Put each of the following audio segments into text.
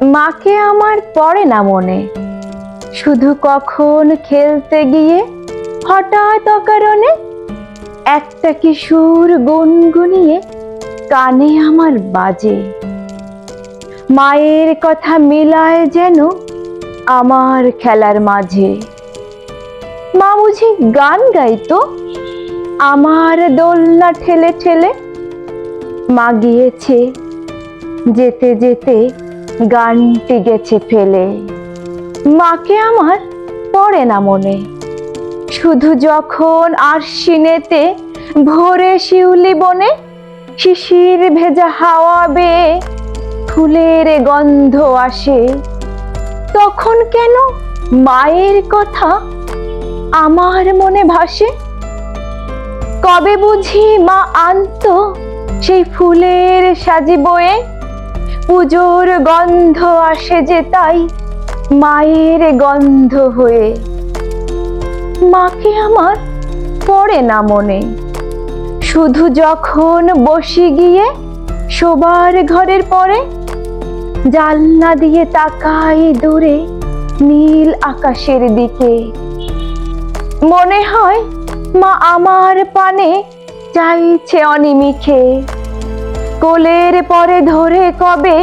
মাকে আমার পড়ে না মনে, শুধু কখন খেলতে গিয়ে হঠাৎ অকারণে একটা কি সুর গুনগুনিয়ে কানে আমার বাজে। মায়ের কথা মিলায় যেন আমার খেলার মাঝে। মা বুঝি গান গাইতো আমার দোলনা ঠেলে ঠেলে। মা গিয়েছে, যেতে যেতে গানটি গেছে ফেলে। মাকে আমার পড়ে না মনে, শুধু যখন আশ্বিনেতে ভোরে শিউলি বনে শিশির ভেজা হাওয়া বেয়ে ফুলের গন্ধ আসে, তখন কেন মায়ের কথা আমার মনে ভাসে। কবে বুঝি মা আনতো সেই ফুলের সাজি বয়ে, পুজোর গন্ধ আসে যে তাই মায়ের গন্ধ হয়ে। মাকে আমার পড়ে না মনে, শুধু যখন বসি গিয়ে শোবার ঘরের পরে জানলা দিয়ে তাকাই দূরে নীল আকাশের দিকে। মনে হয় মা আমার পানে চাইছে অনিমিষে, কোলের পরে ধরে কবে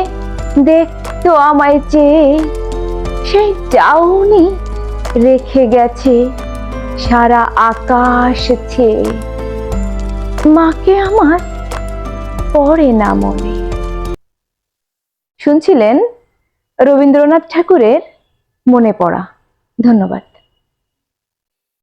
দেখতো আমায় চেয়ে। সেই চাউনি রেখে গেছে সারা আকাশ ছেয়ে। মাকে আমার পড়ে না মনে। শুনছিলেন রবীন্দ্রনাথ ঠাকুরের মনে পড়া। ধন্যবাদ।